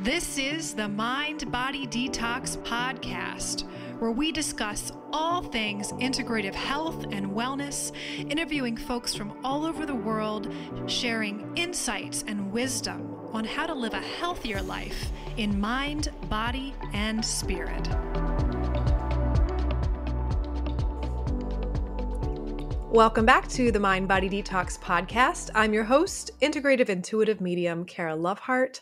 This is the Mind Body Detox Podcast, where we discuss all things integrative health and wellness, interviewing folks from all over the world, sharing insights and wisdom on how to live a healthier life in mind, body, and spirit. Welcome back to the Mind Body Detox Podcast. I'm your host, integrative intuitive medium, Kara Lovehart.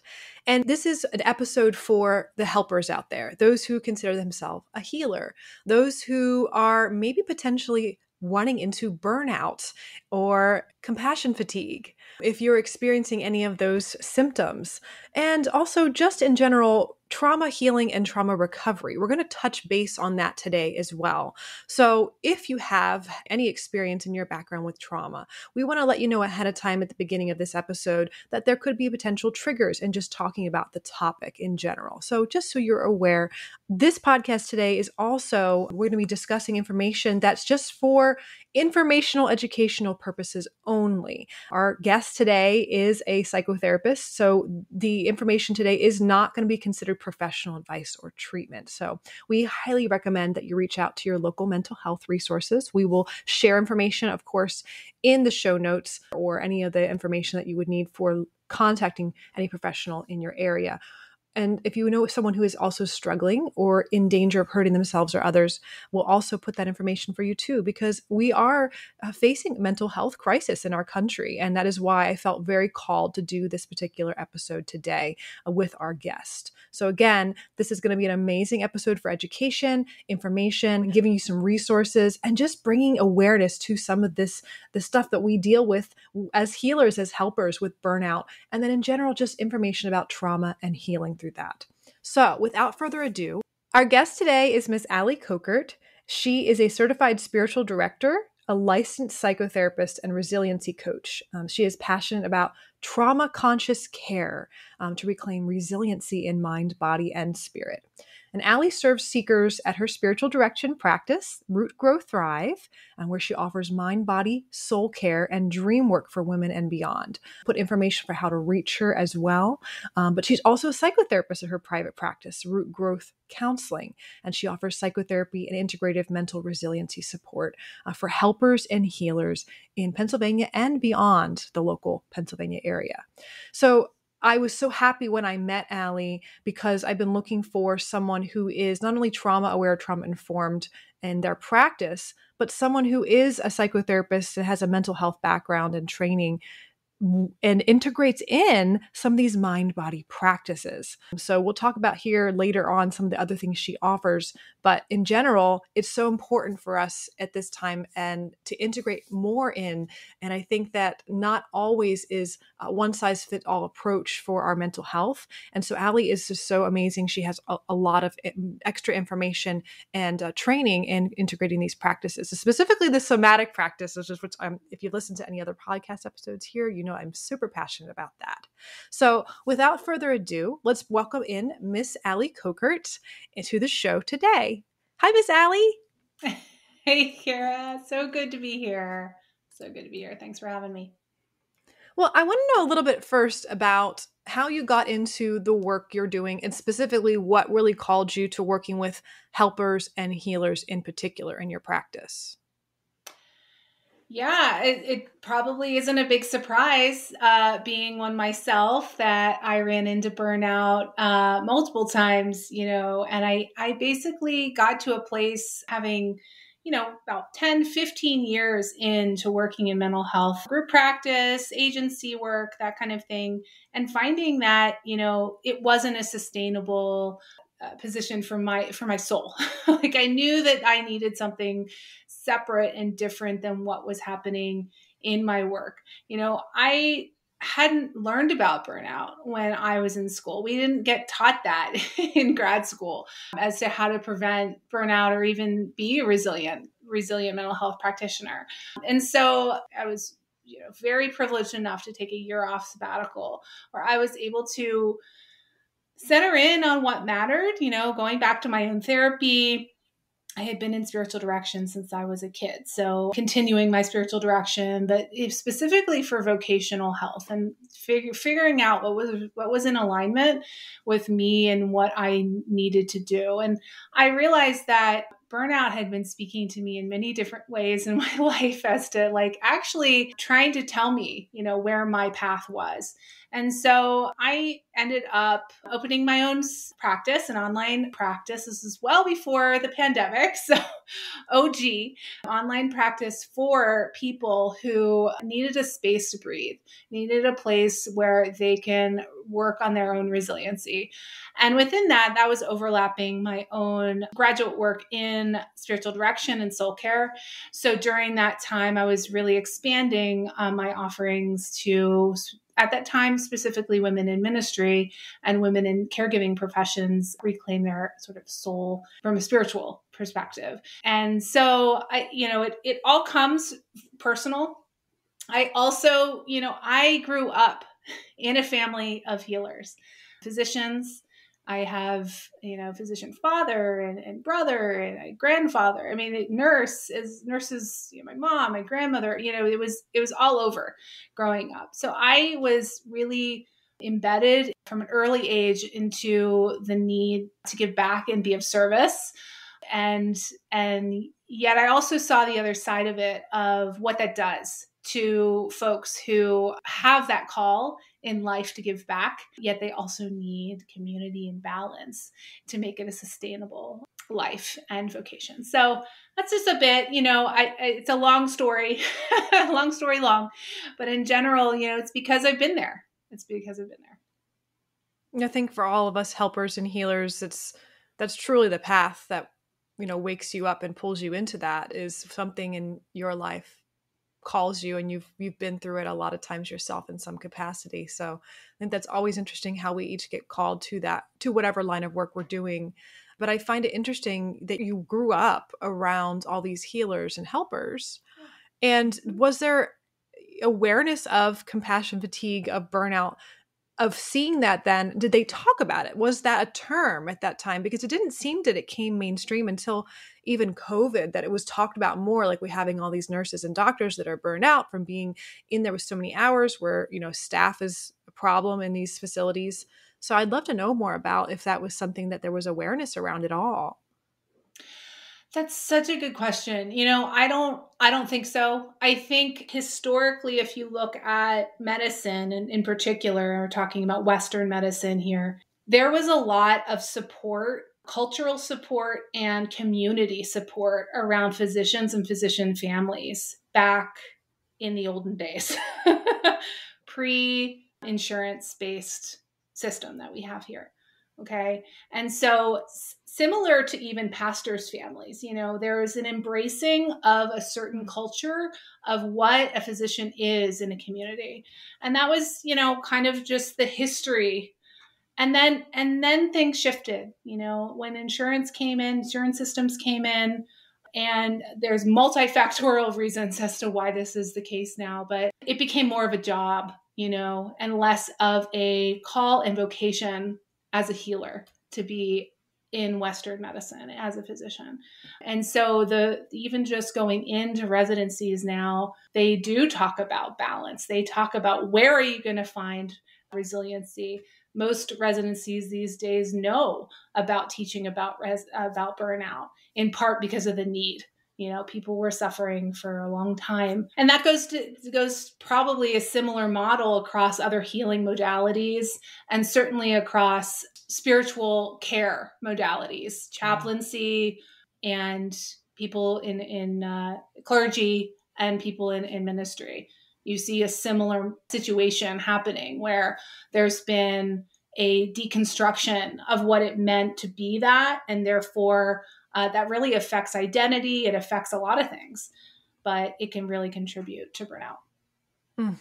And this is an episode for the helpers out there, those who consider themselves a healer, those who are maybe potentially running into burnout or compassion fatigue, if you're experiencing any of those symptoms, and also just in general, trauma healing and trauma recovery. We're going to touch base on that today as well. So if you have any experience in your background with trauma, we want to let you know ahead of time at the beginning of this episode that there could be potential triggers in just talking about the topic in general. So just so you're aware, this podcast today is also, we're going to be discussing information that's just for informational, educational purposes only. Our guest today is a psychotherapist, so the information today is not going to be considered professional advice or treatment. So we highly recommend that you reach out to your local mental health resources. We will share information, of course, in the show notes or any of the information that you would need for contacting any professional in your area. And if you know someone who is also struggling or in danger of hurting themselves or others, we'll also put that information for you too, because we are facing a mental health crisis in our country. And that is why I felt very called to do this particular episode today with our guest. So again, this is going to be an amazing episode for education, information, giving you some resources, and just bringing awareness to some of the stuff that we deal with as healers, as helpers with burnout, and then in general, just information about trauma and healing through that. So without further ado, our guest today is Miss Allie Kokert. She is a certified spiritual director, a licensed psychotherapist, and resiliency coach. She is passionate about trauma-conscious care to reclaim resiliency in mind, body, and spirit. And Allie serves seekers at her spiritual direction practice, Root Grow Thrive, where she offers mind, body, soul care, and dream work for women and beyond. Put information for how to reach her as well. But she's also a psychotherapist at her private practice, Root Growth Counseling, and she offers psychotherapy and integrative mental resiliency support for helpers and healers in Pennsylvania and beyond the local Pennsylvania area. So I was so happy when I met Allie because I've been looking for someone who is not only trauma aware, trauma informed in their practice, but someone who is a psychotherapist and has a mental health background and training and integrates in some of these mind-body practices. So we'll talk about here later on some of the other things she offers, but in general, it's so important for us at this time and to integrate more in. And I think that not always is a one-size-fits-all approach for our mental health. And so Allie is just so amazing. She has a lot of extra information and training in integrating these practices, specifically the somatic practices, which if you listen to any other podcast episodes here, you know I'm super passionate about that. So without further ado, let's welcome in Miss Allie Kokert into the show today. Hi, Miss Allie. Hey, Kara. So good to be here. So good to be here. Thanks for having me. Well, I want to know a little bit first about how you got into the work you're doing and specifically what really called you to working with helpers and healers in particular in your practice. Yeah, it probably isn't a big surprise, being one myself, that I ran into burnout multiple times, and I basically got to a place having, about 10, 15 years into working in mental health, group practice, agency work, that kind of thing, and finding that, it wasn't a sustainable position for my soul. Like I knew that I needed something separate and different than what was happening in my work. I hadn't learned about burnout when I was in school. We didn't get taught that in grad school as to how to prevent burnout or even be a resilient mental health practitioner. And so I was, very privileged enough to take a year off sabbatical where I was able to center in on what mattered, going back to my own therapy, I had been in spiritual direction since I was a kid. So continuing my spiritual direction, but specifically for vocational health and figuring out what was in alignment with me and what I needed to do. And I realized that burnout had been speaking to me in many different ways in my life as to like actually trying to tell me, where my path was. And so I ended up opening my own practice, an online practice. This is well before the pandemic. So OG online practice for people who needed a space to breathe, needed a place where they can work on their own resiliency. And within that was overlapping my own graduate work in spiritual direction and soul care. So during that time, I was really expanding my offerings to, at that time, specifically women in ministry and women in caregiving professions reclaim their sort of soul from a spiritual perspective. And so it all comes personal. I also, I grew up in a family of healers, physicians. I have, physician father and brother and a grandfather. I mean, nurses, my mom, my grandmother, it was all over growing up. So I was really embedded from an early age into the need to give back and be of service. And yet I also saw the other side of it, of what that does to folks who have that call in life to give back, yet they also need community and balance to make it a sustainable life and vocation. So that's just a bit, it's a long story, long story long, but in general, it's because I've been there. It's because I've been there. I think for all of us helpers and healers, that's truly the path that, wakes you up and pulls you into that, is something in your life calls you and you've been through it a lot of times yourself in some capacity. So I think that's always interesting how we each get called to whatever line of work we're doing. But I find it interesting that you grew up around all these healers and helpers. And was there awareness of compassion fatigue, of burnout, of seeing that? Then did they talk about it? Was that a term at that time? Because it didn't seem that it came mainstream until even COVID, that it was talked about more, like we having all these nurses and doctors that are burned out from being in there with so many hours, where, staff is a problem in these facilities. So I'd love to know more about if that was something that there was awareness around at all. That's such a good question. I don't think so. I think historically, if you look at medicine, and in particular, we're talking about Western medicine here, there was a lot of support, cultural support and community support around physicians and physician families back in the olden days, pre-insurance based system that we have here. Okay. And so similar to even pastors' families, there is an embracing of a certain culture of what a physician is in a community. And that was, kind of just the history. And then things shifted, when insurance systems came in, and there's multifactorial reasons as to why this is the case now, but it became more of a job, and less of a call and vocation as a healer to be in Western medicine as a physician. And so even just going into residencies now, they do talk about balance. They talk about, where are you going to find resiliency? Most residencies these days know about teaching about burnout, in part because of the need. People were suffering for a long time. And that goes probably a similar model across other healing modalities, and certainly across spiritual care modalities, chaplaincy, and people in clergy, and people in ministry. You see a similar situation happening where there's been a deconstruction of what it meant to be that, and therefore that really affects identity. It affects a lot of things, but it can really contribute to burnout.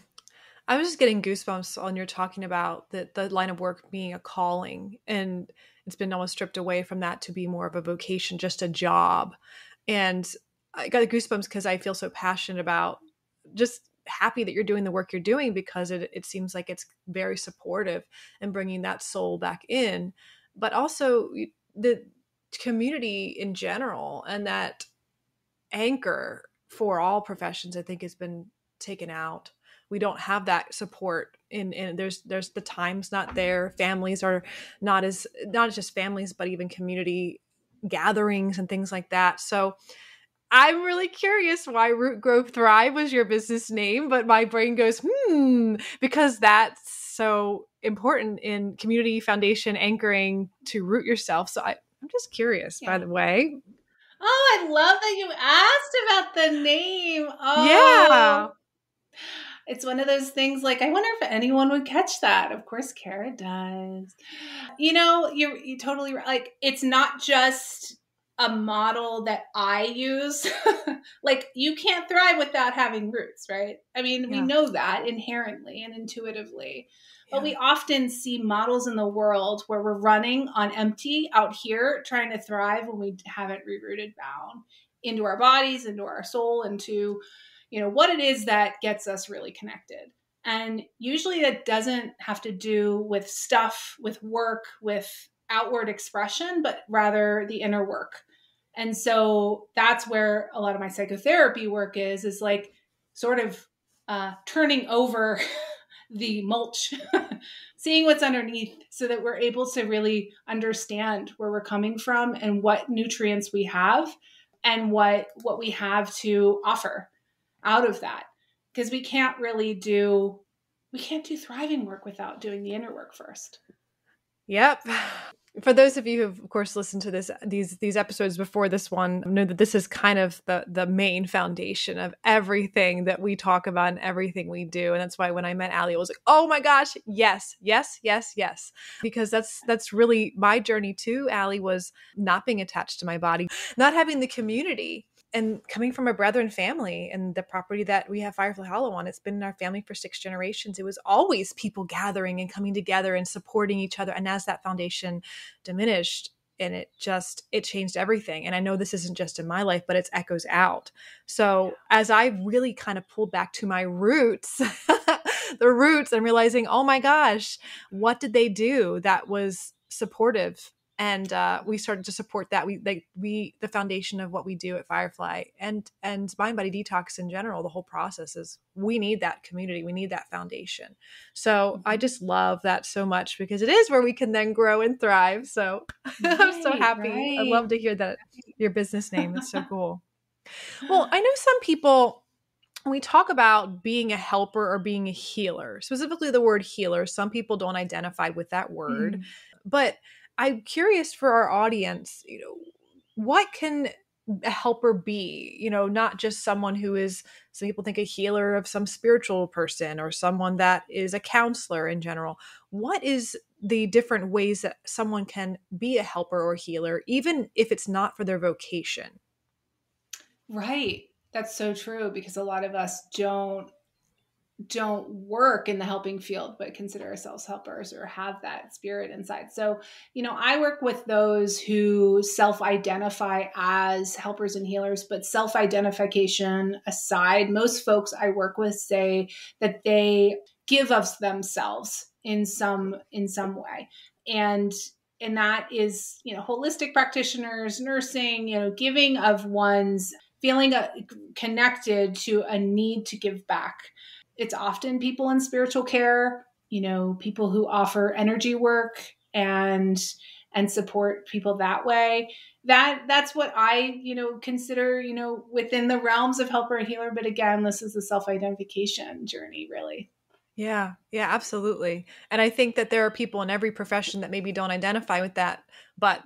I was just getting goosebumps when you're talking about the line of work being a calling, and it's been almost stripped away from that to be more of a vocation, just a job. And I got goosebumps because I feel so passionate about, just happy that you're doing the work you're doing, because it seems like it's very supportive and bringing that soul back in. But also community in general and that anchor for all professions, I think, has been taken out. We don't have that support in there's the time's not there. Families are not just families, but even community gatherings and things like that. So I'm really curious why Root Grow Thrive was your business name, but my brain goes, because that's so important in community foundation anchoring to root yourself. So I'm just curious, by the way. Oh, I love that you asked about the name. Yeah. Oh, it's one of those things like, I wonder if anyone would catch that. Of course, Kara does. You totally right. Like, it's not just a model that I use. Like, you can't thrive without having roots, right? I mean, we know that inherently and intuitively. But we often see models in the world where we're running on empty out here trying to thrive when we haven't rerouted down into our bodies, into our soul, into what it is that gets us really connected. And usually that doesn't have to do with stuff, with work, with outward expression, but rather the inner work. And so that's where a lot of my psychotherapy work is like sort of turning over the mulch, seeing what's underneath so that we're able to really understand where we're coming from and what nutrients we have and what we have to offer out of that. Because we can't do thriving work without doing the inner work first. Yep. For those of you who've, of course, listened to these episodes before this one, know that this is kind of the main foundation of everything that we talk about and everything we do. And that's why when I met Allie, I was like, oh my gosh, yes, yes, yes, yes. Because that's really my journey too, Allie, was not being attached to my body, not having the community. And coming from a Brethren family and the property that we have Firefly Hollow on, it's been in our family for 6 generations. It was always people gathering and coming together and supporting each other. And as that foundation diminished, and it changed everything. And I know this isn't just in my life, but it's echoes out. So as I really kind of pulled back to my roots, the roots, and realizing, oh my gosh, what did they do that was supportive? And we started to support that. The foundation of what we do at Firefly and Mind Body Detox in general, the whole process is we need that community. We need that foundation. So I just love that so much because it is where we can then grow and thrive. So I'm so happy. Right. I'd love to hear that your business name. It's so cool. Well, I know some people, when we talk about being a helper or being a healer, specifically the word healer, some people don't identify with that word, but I'm curious for our audience, what can a helper be? Not just someone who is, some people think a healer of some spiritual person or someone that is a counselor in general. What is the different ways that someone can be a helper or healer, even if it's not for their vocation? Right. That's so true because a lot of us don't work in the helping field, but consider ourselves helpers or have that spirit inside. So, I work with those who self-identify as helpers and healers, but self-identification aside, most folks I work with say that they give of themselves in some way. And that is, holistic practitioners, nursing, giving of one's feeling connected to a need to give back. It's often people in spiritual care, people who offer energy work and support people that way. That's what I, consider, within the realms of helper and healer. But again, this is a self-identification journey, really. Yeah, absolutely. And I think that there are people in every profession that maybe don't identify with that, but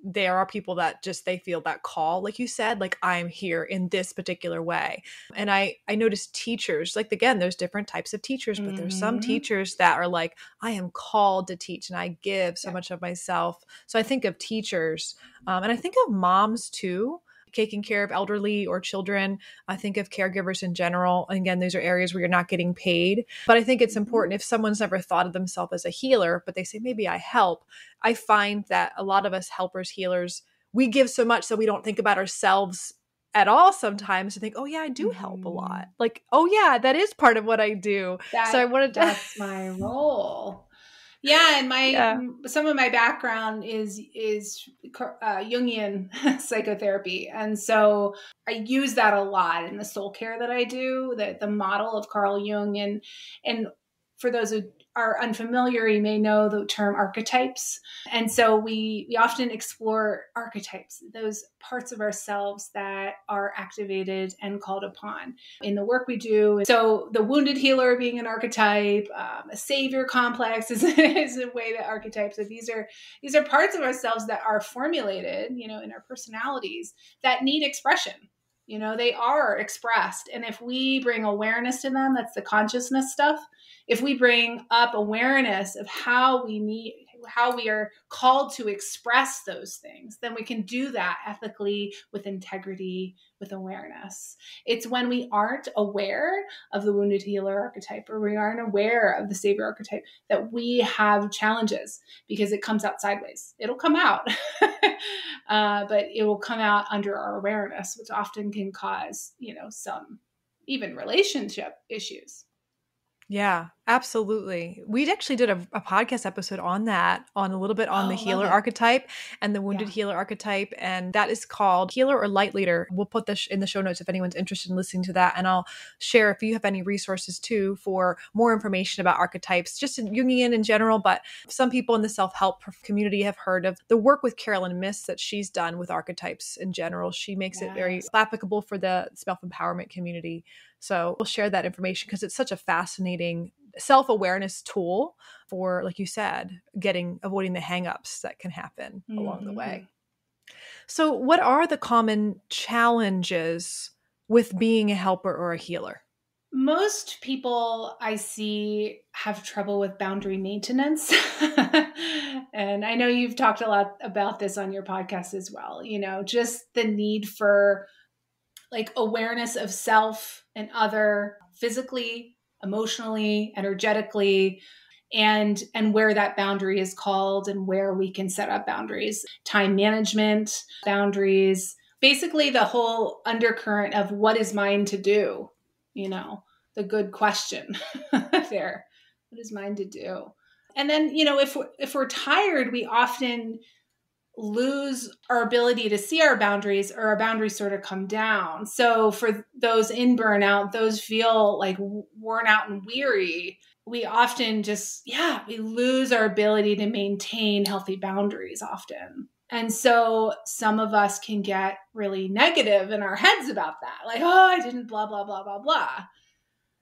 there are people that just, they feel that call, like you said, like I'm here in this particular way. And I noticed teachers, like, again, there's different types of teachers, but there's some teachers that are like, I am called to teach and I give so much of myself. So I think of teachers, and I think of moms too, taking care of elderly or children. I think of caregivers in general. And again, those are areas where you're not getting paid. But I think it's important if someone's never thought of themselves as a healer, but they say, maybe I help. I find that a lot of us helpers, healers, we give so much that we don't think about ourselves at all sometimes to think, oh yeah, I do help a lot. Like, oh yeah, that is part of what I do. So I wanted to... That's my role. Yeah, and Yeah. some of my background is Jungian psychotherapy, and so I use that a lot in the soul care that I do. The model of Carl Jung, and for those who are unfamiliar, you may know the term archetypes. And so we often explore archetypes, those parts of ourselves that are activated and called upon in the work we do. So the wounded healer being an archetype, a savior complex is a way that archetypes. So these are parts of ourselves that are formulated, in our personalities that need expression. They are expressed. And if we bring awareness to them, that's the consciousness stuff. If we bring up awareness of how we are called to express those things, then we can do that ethically, with integrity, with awareness. It's when we aren't aware of the wounded healer archetype, or we aren't aware of the savior archetype, that we have challenges, because it comes out sideways. It'll come out, but it will come out under our awareness, which often can cause, some even relationship issues. Yeah, absolutely. We actually did a podcast episode on that, on a little bit on the healer archetype and the wounded healer archetype. And that is called Healer or Light Leader. We'll put this in the show notes if anyone's interested in listening to that. And I'll share if you have any resources too for more information about archetypes, just in Jungian in general. But some people in the self-help community have heard of the work with Carolyn Myss that she's done with archetypes in general. She makes it very applicable for the self-empowerment community. So we'll share that information because it's such a fascinating self-awareness tool for, like you said, avoiding the hangups that can happen along the way. So what are the common challenges with being a helper or a healer? Most people I see have trouble with boundary maintenance. And I know you've talked a lot about this on your podcast as well, just the need for awareness of self and other, physically, emotionally, energetically, and where that boundary is called and where we can set up boundaries, time management, boundaries, basically the whole undercurrent of what is mine to do, the good question there. What is mine to do? And then, if we're tired, we often lose our ability to see our boundaries, or our boundaries sort of come down. So for those in burnout, those feel like worn out and weary, we often we lose our ability to maintain healthy boundaries often. And so some of us can get really negative in our heads about that. Like, oh, I didn't blah, blah, blah, blah, blah.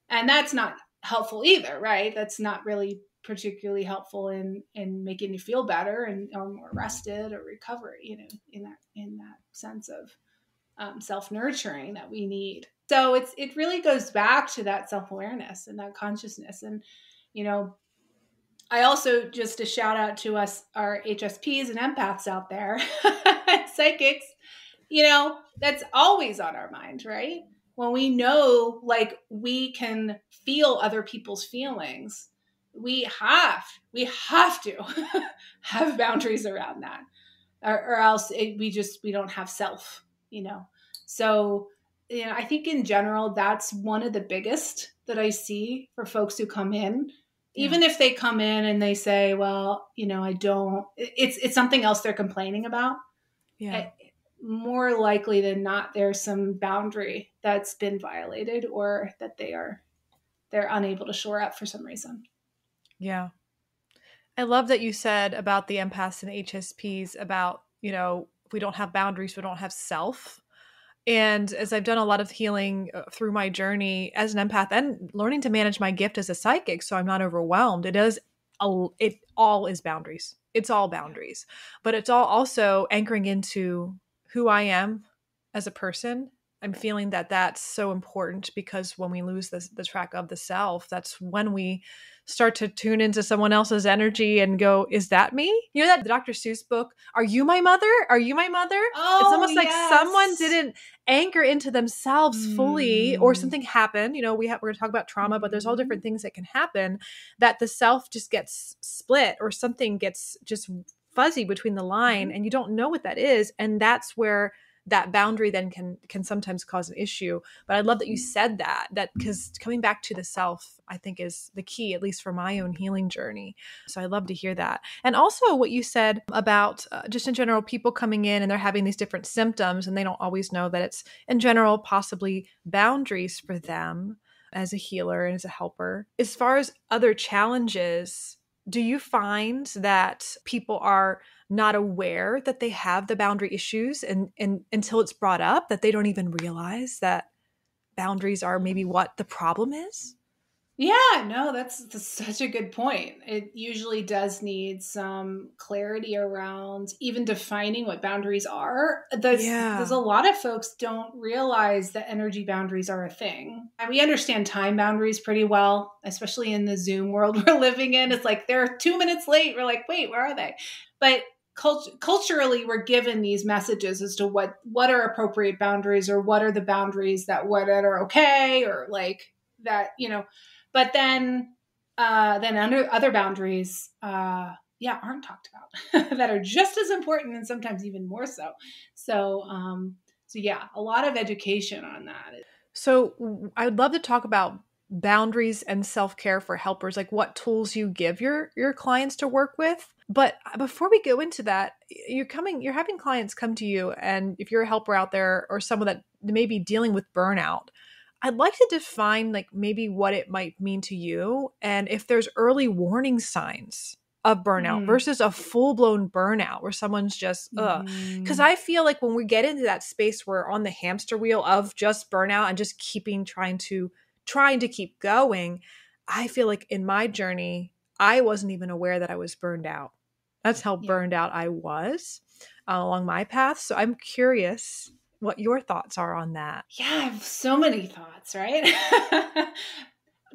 And that's not helpful either, right? That's not really particularly helpful in making you feel better or more rested or recovery, in that sense of self-nurturing that we need. So it really goes back to that self-awareness and that consciousness. And, I also, just a shout out to us, our HSPs and empaths out there, psychics, that's always on our mind, right? When we know, we can feel other people's feelings, we have to have boundaries around that, or else we don't have self, So, I think in general, that's one of the biggest that I see for folks who come in, even if they come in and they say, well, I don't, it's something else they're complaining about. Yeah. More likely than not, there's some boundary that's been violated, or that they're unable to shore up for some reason. Yeah. I love that you said about the empaths and HSPs about, if we don't have boundaries, we don't have self. And as I've done a lot of healing through my journey as an empath and learning to manage my gift as a psychic, so I'm not overwhelmed, it all is boundaries. It's all boundaries, but it's all also anchoring into who I am as a person. I'm feeling that that's so important, because when we lose the track of the self, that's when we start to tune into someone else's energy and go, is that me? That Dr. Seuss book, Are You My Mother? Are You My Mother? Oh, it's almost like someone didn't anchor into themselves fully, or something happened. We're going to talk about trauma, but there's all different things that can happen, that the self just gets split, or something gets just fuzzy between the line, and you don't know what that is. And that's where that boundary then can sometimes cause an issue. But I love that you said that because coming back to the self, I think, is the key, at least for my own healing journey. So I love to hear that. And also what you said about just in general, people coming in and they're having these different symptoms and they don't always know that it's in general possibly boundaries for them as a healer and as a helper. As far as other challenges, do you find that people are not aware that they have the boundary issues and until it's brought up, that they don't even realize that boundaries are maybe what the problem is? Yeah, no, that's such a good point. It usually does need some clarity around even defining what boundaries are. There's Yeah. a lot of folks don't realize that energy boundaries are a thing. And we understand time boundaries pretty well, especially in the Zoom world we're living in. It's like they're 2 minutes late. We're like, wait, where are they? But culturally, we're given these messages as to what are appropriate boundaries, or what are the boundaries that are okay, or like that, but then under other boundaries, aren't talked about that are just as important and sometimes even more so. So yeah, a lot of education on that. So I would love to talk about boundaries and self-care for helpers, like what tools you give your clients to work with. But before we go into that, you're having clients come to you, and if you're a helper out there or someone that may be dealing with burnout, I'd like to define like maybe what it might mean to you and if there's early warning signs of burnout versus a full-blown burnout where someone's just because I feel like when we get into that space, we're on the hamster wheel of just burnout and just trying to keep going. I feel like in my journey, I wasn't even aware that I was burned out. That's how burned out I was along my path. So I'm curious what your thoughts are on that. Yeah, I have so many thoughts, right?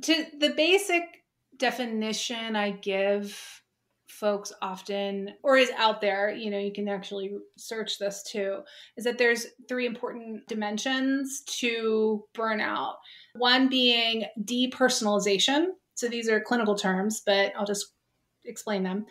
To the basic definition I give folks often, or is out there, you can actually search this too, is that there's 3 important dimensions to burnout. One being depersonalization. So these are clinical terms, but I'll just explain them.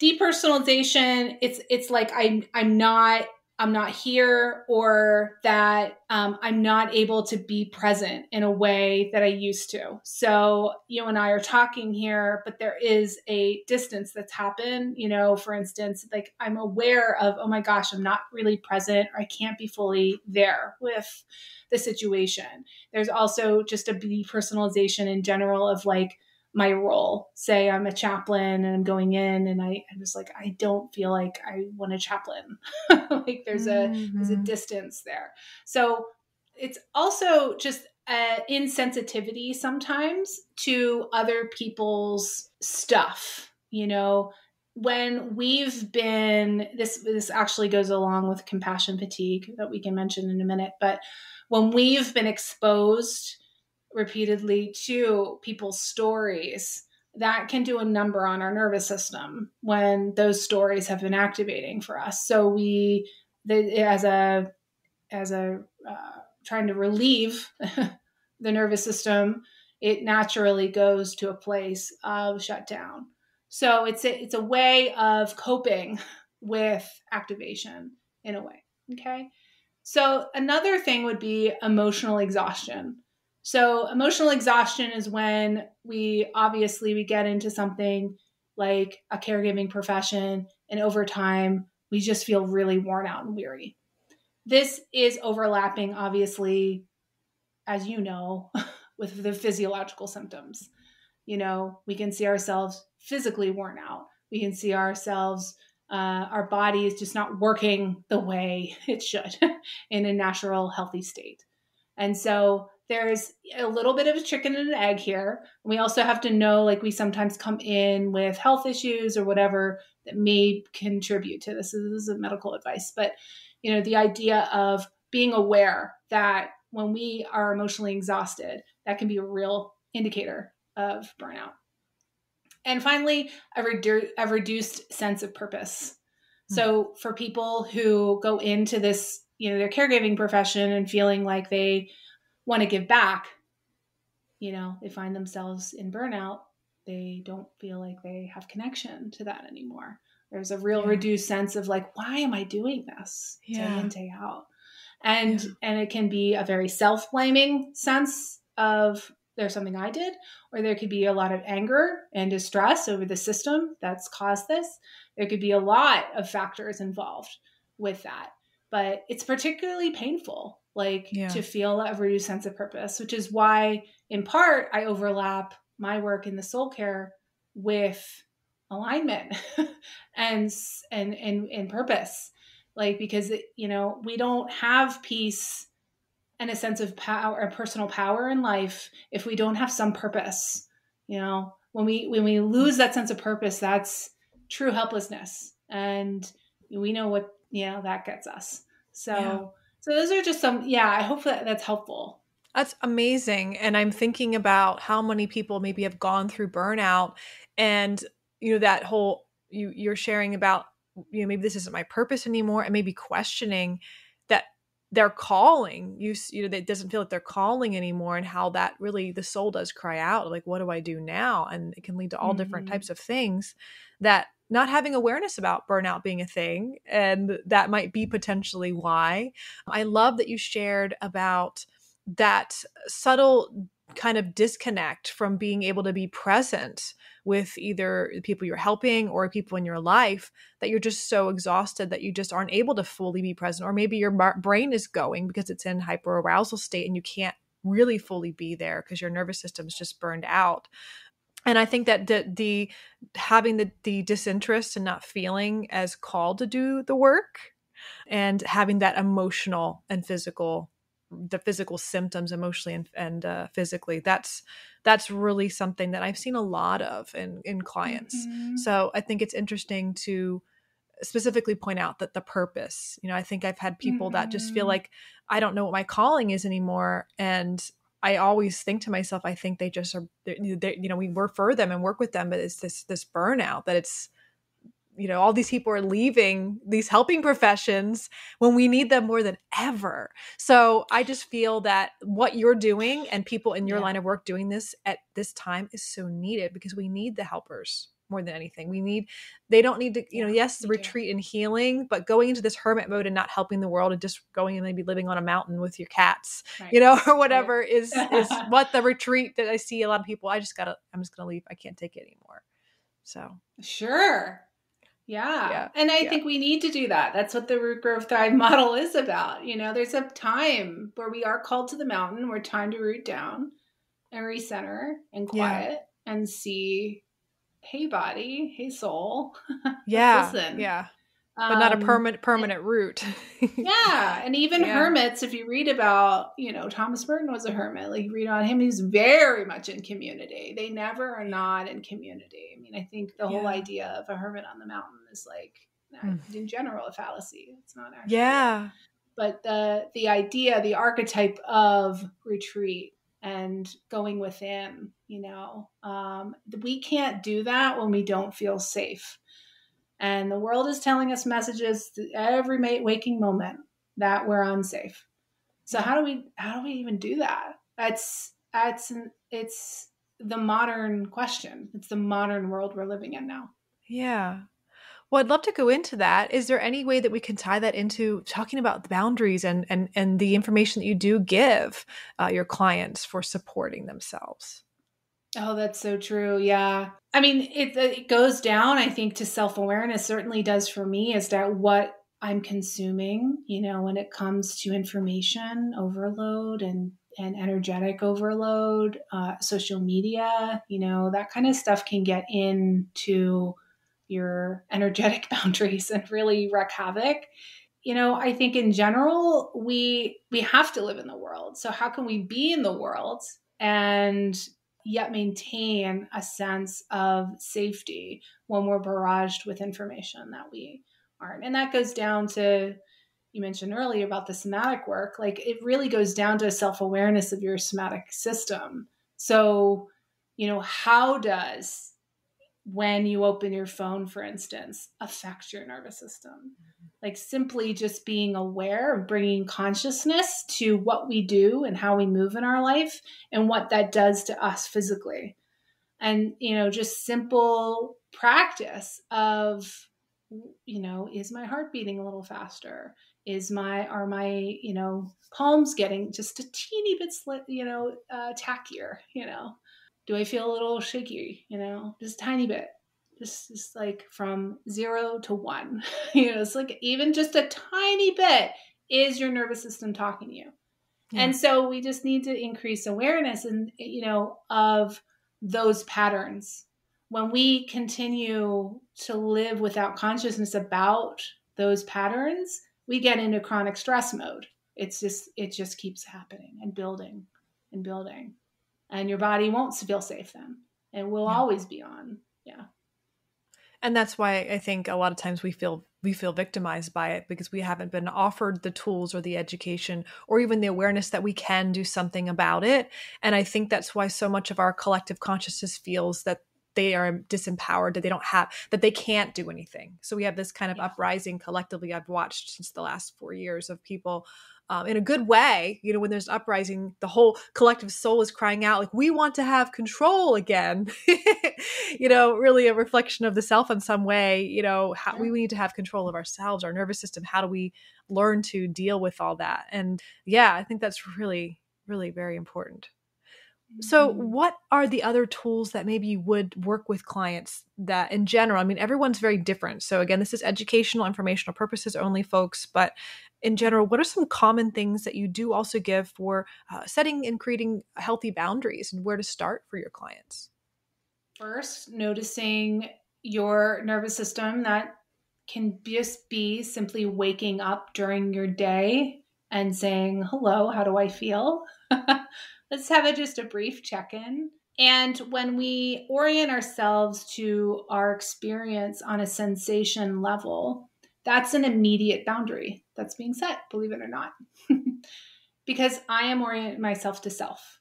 Depersonalization, it's like I'm not here, or that I'm not able to be present in a way that I used to. So you and I are talking here, but there is a distance that's happened. For instance, like I'm aware of, oh my gosh, I'm not really present, or I can't be fully there with the situation. There's also just a depersonalization in general of like my role. Say I'm a chaplain and I'm going in and I'm just like, I don't feel like I want a chaplain. Like there's a distance there. So it's also just insensitivity sometimes to other people's stuff. When we've been, this actually goes along with compassion fatigue that we can mention in a minute, but when we've been exposed repeatedly to people's stories, that can do a number on our nervous system when those stories have been activating for us. So as a trying to relieve the nervous system, it naturally goes to a place of shutdown. So it's a way of coping with activation in a way. Okay. So another thing would be emotional exhaustion. So emotional exhaustion is when we get into something like a caregiving profession, and over time we just feel really worn out and weary. This is overlapping, obviously, as you know, with the physiological symptoms. We can see ourselves physically worn out. We can see ourselves, our body is just not working the way it should in a natural, healthy state. And so there's a little bit of a chicken and an egg here. We also have to know, like, we sometimes come in with health issues or whatever that may contribute to this. So this is medical advice, but the idea of being aware that when we are emotionally exhausted, that can be a real indicator of burnout. And finally, a reduced sense of purpose. So for people who go into this, their caregiving profession and feeling like they want to give back, they find themselves in burnout. They don't feel like they have connection to that anymore. There's a real reduced sense of like, why am I doing this day in, day out? And it can be a very self-blaming sense of there's something I did, or there could be a lot of anger and distress over the system that's caused this. There could be a lot of factors involved with that, but it's particularly painful, like to feel a reduced sense of purpose, which is why in part I overlap my work in the soul care with alignment and purpose. Like, because, we don't have peace and a sense of power, or personal power in life, if we don't have some purpose. When we lose that sense of purpose, that's true helplessness. And we know what, that gets us. So those are just some, I hope that's helpful. That's amazing. And I'm thinking about how many people maybe have gone through burnout, and, that whole, you're sharing about, maybe this isn't my purpose anymore, and maybe questioning that their calling, that doesn't feel like they're calling anymore, and how that really, the soul does cry out, like, what do I do now? And it can lead to all different types of things, that not having awareness about burnout being a thing. And that might be potentially why. I love that you shared about that subtle kind of disconnect from being able to be present with either people you're helping or people in your life, that you're just so exhausted that you just aren't able to fully be present. Or maybe your brain is going because it's in hyperarousal state and you can't really fully be there because your nervous system is just burned out. And I think that the having the disinterest and not feeling as called to do the work, and having that emotional and the physical symptoms emotionally and physically, that's really something that I've seen a lot of in clients. So I think it's interesting to specifically point out that the purpose, I think I've had people that just feel like, I don't know what my calling is anymore. And I always think to myself, I think they just are, we work for them and work with them, but it's this burnout, that it's, all these people are leaving these helping professions when we need them more than ever. So I just feel that what you're doing, and people in your line of work doing this at this time, is so needed, because we need the helpers more than anything. They don't need to, yes, the retreat and healing, but going into this hermit mode and not helping the world, and just going and maybe living on a mountain with your cats, or whatever is what the retreat that I see a lot of people, I'm just going to leave. I can't take it anymore. So. Sure. Yeah. And I think we need to do that. That's what the Root Grow Thrive model is about. There's a time where we are called to the mountain, where time to root down and recenter and quiet and see, hey body, hey soul. Let's listen. But not a permanent root. And even hermits, if you read about, Thomas Merton was a hermit. Like, you read on him, he's very much in community. They never are not in community. I mean, I think the whole idea of a hermit on the mountain is like, in general, a fallacy. It's not actually. But the idea, the archetype of retreat and going within, we can't do that when we don't feel safe. And the world is telling us messages every waking moment that we're unsafe. So how do we even do that? It's the modern question. It's the modern world we're living in now. Yeah. Well, I'd love to go into that. Is there any way that we can tie that into talking about the boundaries and the information that you do give your clients for supporting themselves? Oh, that's so true. Yeah. I mean, it goes down, I think, to self-awareness. Certainly does for me, is that what I'm consuming, when it comes to information overload and energetic overload, social media, that kind of stuff can get into your energetic boundaries and really wreak havoc. I think in general, we have to live in the world. So how can we be in the world and yet maintain a sense of safety when we're barraged with information that we aren't? And that goes down to, you mentioned earlier about the somatic work, like it really goes down to self-awareness of your somatic system. So, how does, when you open your phone, for instance, affect your nervous system? Like simply just being aware of bringing consciousness to what we do and how we move in our life and what that does to us physically. And, just simple practice of is my heart beating a little faster? Are my, palms getting just a teeny bit tackier? Do I feel a little shaky? Just a tiny bit. Just like from 0 to 1. It's like even just a tiny bit is your nervous system talking to you. Yeah. And so we just need to increase awareness and, of those patterns. When we continue to live without consciousness about those patterns, we get into chronic stress mode. It just keeps happening and building and building. And your body won't feel safe then. It will always be on. Yeah. And that's why I think a lot of times we feel victimized by it, because we haven't been offered the tools or the education or even the awareness that we can do something about it. And I think that's why so much of our collective consciousness feels that they are disempowered, that they can't do anything. So we have this kind of uprising collectively I've watched since the last 4 years of people in a good way, when there's uprising, the whole collective soul is crying out, like, we want to have control again. Really a reflection of the self in some way. How we need to have control of ourselves, our nervous system. How do we learn to deal with all that? And yeah, I think that's really, really very important. So what are the other tools that maybe you would work with clients that in general, I mean, everyone's very different. So again, this is educational, informational purposes only, folks. But in general, what are some common things that you do also give for setting and creating healthy boundaries, and where to start for your clients? First, noticing your nervous system. That can just be simply waking up during your day and saying, hello, how do I feel? Let's have just a brief check-in. And when we orient ourselves to our experience on a sensation level, that's an immediate boundary that's being set, believe it or not. Because I am orienting myself to self.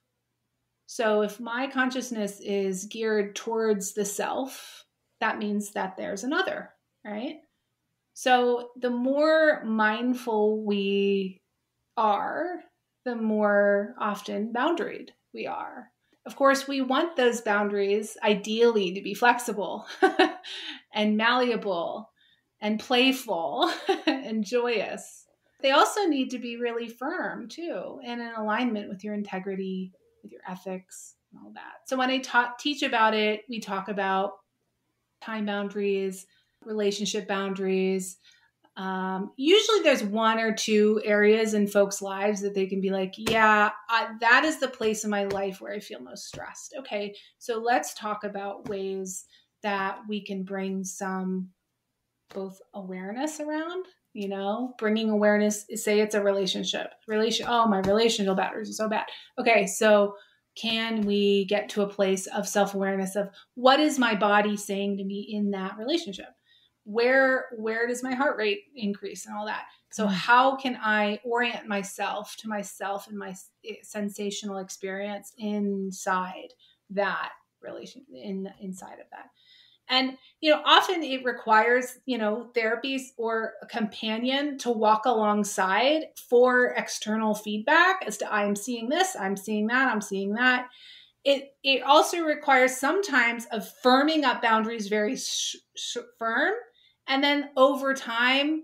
So if my consciousness is geared towards the self, that means that there's another, right? So the more mindful we are, the more often boundaried we are. Of course, we want those boundaries ideally to be flexible and malleable and playful and joyous. They also need to be really firm too, and in alignment with your integrity, with your ethics, and all that. So when I teach about it, we talk about time boundaries, relationship boundaries. Usually there's 1 or 2 areas in folks' lives that they can be like, yeah, that is the place in my life where I feel most stressed. Okay, so let's talk about ways that we can bring some both awareness around, bringing awareness, say it's a relationship. Oh, my relational boundaries are so bad. Okay, so can we get to a place of self-awareness of what is my body saying to me in that relationship? Where does my heart rate increase and all that? So how can I orient myself to myself and my sensational experience inside that relationship, inside of that? And, often it requires, therapies or a companion to walk alongside for external feedback as to I'm seeing this, I'm seeing that, I'm seeing that. It also requires sometimes of firming up boundaries very firm, and then over time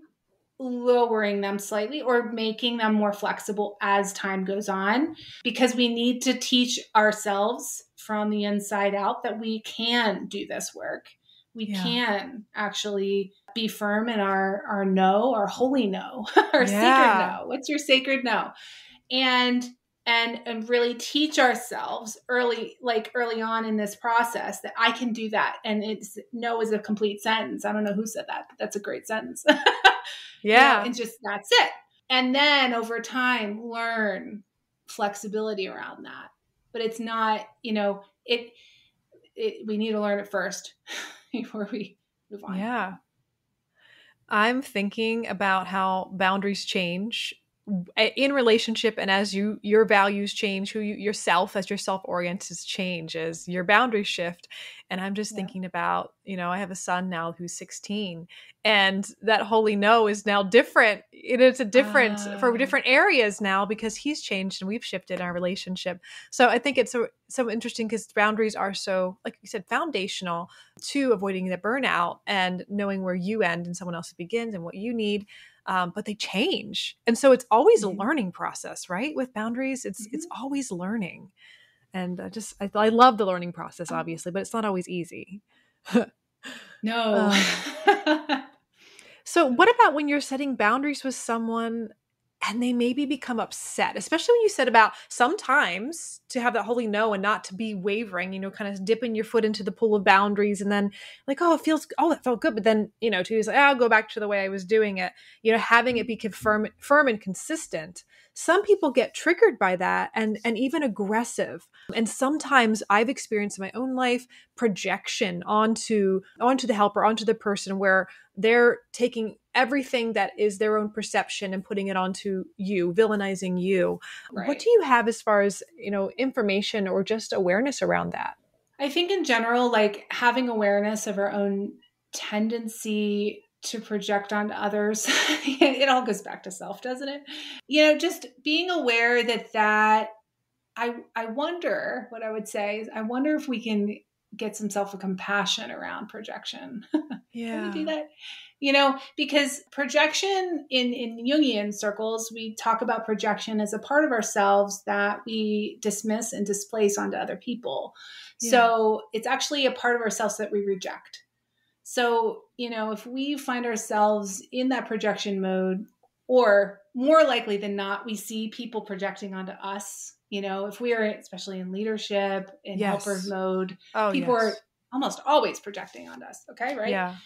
lowering them slightly or making them more flexible as time goes on, because we need to teach ourselves from the inside out that we can do this work. We can actually be firm in our no, our holy no, our sacred no. What's your sacred no? And really teach ourselves early on in this process that I can do that. And it's no is a complete sentence. I don't know who said that, but that's a great sentence. Yeah. And just that's it. And then over time, learn flexibility around that. But it's not, we need to learn it first before we move on. Yeah. I'm thinking about how boundaries change in relationship, and as your values change, yourself, as your self-oriented change, as your boundaries shift. And I'm just Yeah. thinking about, I have a son now who's 16, and that holy no is now different. It's a different for Uh, different areas now because he's changed and we've shifted our relationship. So I think it's so interesting because boundaries are so, like you said, foundational to avoiding the burnout and knowing where you end and someone else begins and what you need. But they change, and so it's always a mhm, learning process, right? With boundaries, it's mhm. always learning, and I love the learning process, obviously, but it's not always easy. No. um, so, what about when you're setting boundaries with someone and they maybe become upset, especially when you said about sometimes to have that holy no and not to be wavering, kind of dipping your foot into the pool of boundaries and then like, that felt good. But then, 2 days like, I'll go back to the way I was doing it, having it be firm and consistent. Some people get triggered by that and even aggressive. And sometimes I've experienced in my own life projection onto the helper, onto the person where they're taking everything that is their own perception and putting it onto you, villainizing you. What Right. do you have as far as, information or just awareness around that? I think in general, like having awareness of our own tendency to project onto others, it all goes back to self, doesn't it? Just being aware that I wonder, what I would say is I wonder if we can get some self-compassion around projection. Can we do Yeah. that? Because projection in Jungian circles, we talk about projection as a part of ourselves that we dismiss and displace onto other people. Yeah. So it's actually a part of ourselves that we reject. So, if we find ourselves in that projection mode, or more likely than not, we see people projecting onto us, if we are, especially in leadership, in helper Yes. mode, Oh, people are yes. almost always projecting onto us. Okay. Right. Yeah.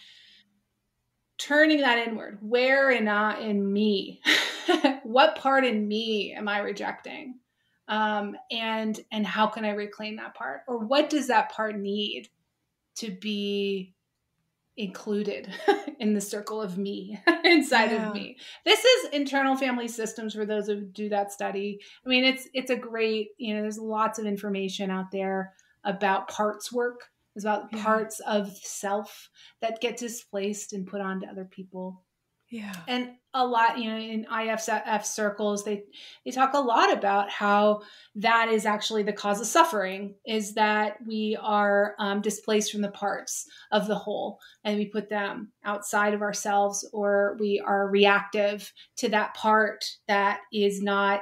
Turning that inward, where and not in me, what part in me am I rejecting? And how can I reclaim that part? Or what does that part need to be included in the circle of me inside of Yeah. me? This is internal family systems for those who do that study. I mean, it's a great, there's lots of information out there about parts work. It's about Yeah. parts of self that get displaced and put onto other people. Yeah. And a lot, in IFF circles, they talk a lot about how that is actually the cause of suffering, is that we are displaced from the parts of the whole, and we put them outside of ourselves, or we are reactive to that part that is not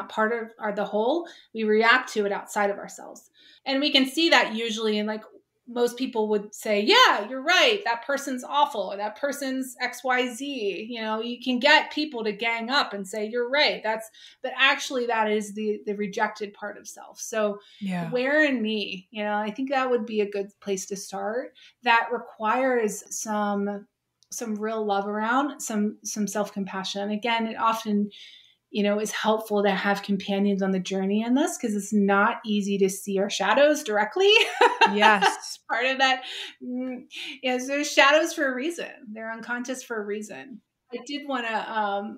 part of the whole. We react to it outside of ourselves, and we can see that usually in, like, most people would say, yeah, you're right, that person's awful, or that person's XYZ. You can get people to gang up and say, you're right. But actually that is the rejected part of self. So Yeah. where in me, I think that would be a good place to start. That requires some real love around, some self-compassion. Again, it often is helpful to have companions on the journey in this, because it's not easy to see our shadows directly. Yes. Part of that. Yes, there's shadows for a reason. They're unconscious for a reason. I did want to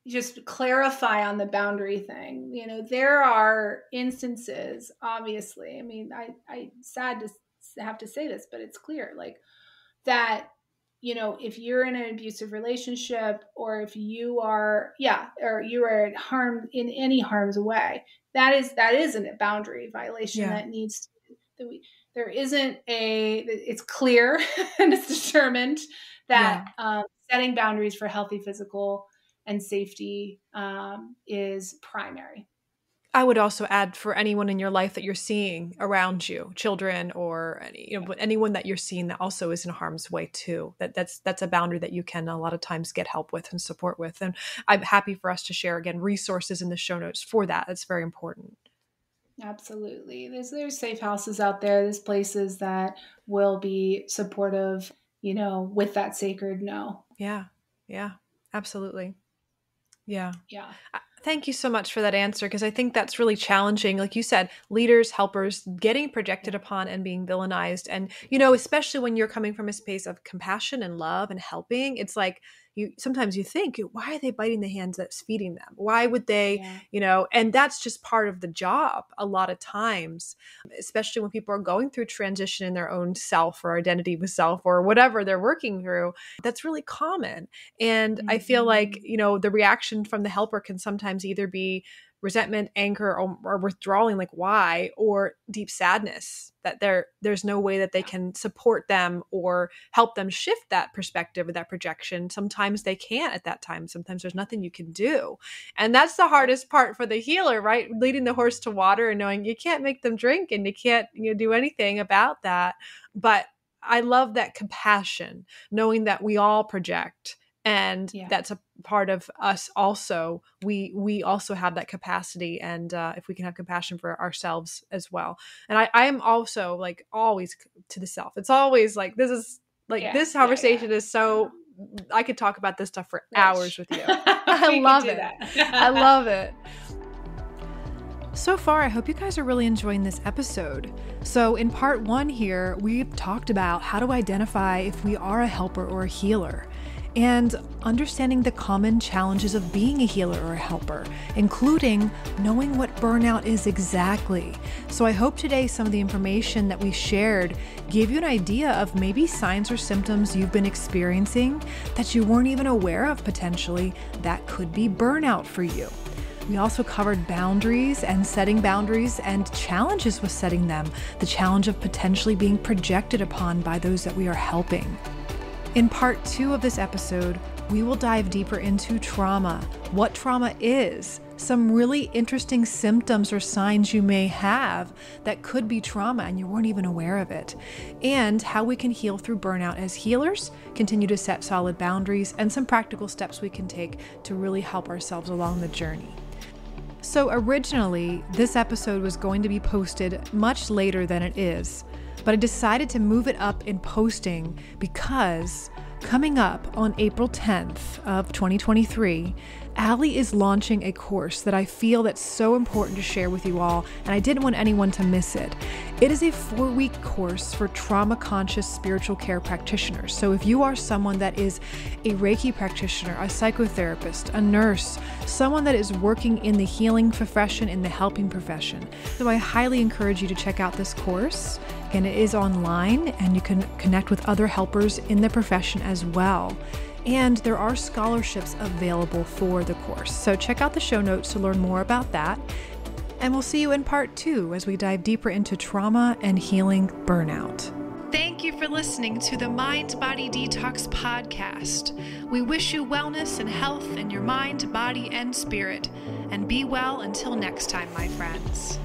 just clarify on the boundary thing. There are instances, obviously. I mean, I sad to have to say this, but it's clear, like, that if you're in an abusive relationship, or if you are, or you are harmed in any harm's way, that isn't a boundary violation Yeah. that needs to, there isn't it's clear and it's determined that Yeah. setting boundaries for healthy physical and safety is primary. I would also add, for anyone in your life that you're seeing around you, children or but anyone that you're seeing that also is in harm's way too. That's a boundary that you can a lot of times get help with and support with. And I'm happy for us to share again resources in the show notes for that. That's very important. Absolutely. There's safe houses out there. There's places that will be supportive, with that sacred no. Yeah. Yeah. Absolutely. Yeah. Yeah. Thank you so much for that answer, because I think that's really challenging. Like you said, leaders, helpers getting projected Yeah. upon and being villainized. And, especially when you're coming from a space of compassion and love and helping, it's like, sometimes you think, why are they biting the hands that's feeding them? Why would they, Yeah. and that's just part of the job a lot of times, especially when people are going through transition in their own self or identity with self or whatever they're working through. That's really common. And I feel like, the reaction from the helper can sometimes either be resentment, anger, or withdrawing, like why, or deep sadness that there's no way that they can support them or help them shift that perspective or that projection. Sometimes they can't at that time. Sometimes there's nothing you can do. And that's the hardest part for the healer, right? Leading the horse to water and knowing you can't make them drink and you can't do anything about that. But I love that compassion, knowing that we all project. And that's a part of us also. We also have that capacity. And if we can have compassion for ourselves as well. And I am also like always to the self. It's always like, this conversation is so, I could talk about this stuff for hours with you. I love it. I love it. So far, I hope you guys are really enjoying this episode. So in part 1 here, we've talked about how to identify if we are a helper or a healer, and understanding the common challenges of being a healer or a helper, including knowing what burnout is exactly. So I hope today some of the information that we shared gave you an idea of maybe signs or symptoms you've been experiencing that you weren't even aware of potentially that could be burnout for you. We also covered boundaries and setting boundaries and challenges with setting them, the challenge of potentially being projected upon by those that we are helping. In part 2 of this episode, we will dive deeper into trauma, what trauma is, some really interesting symptoms or signs you may have that could be trauma and you weren't even aware of it, and how we can heal through burnout as healers, continue to set solid boundaries, and some practical steps we can take to really help ourselves along the journey. So originally, this episode was going to be posted much later than it is, but I decided to move it up in posting because coming up on April 10th of 2023, Allie is launching a course that I feel that's so important to share with you all, and I didn't want anyone to miss it. It is a 4-week course for trauma-conscious spiritual care practitioners. So if you are someone that is a Reiki practitioner, a psychotherapist, a nurse, someone that is working in the healing profession, in the helping profession, so I highly encourage you to check out this course. Again, it is online, and you can connect with other helpers in the profession as well. And there are scholarships available for the course. So check out the show notes to learn more about that. And we'll see you in part 2 as we dive deeper into trauma and healing burnout. Thank you for listening to the Mind Body Detox podcast. We wish you wellness and health in your mind, body, and spirit. And be well until next time, my friends.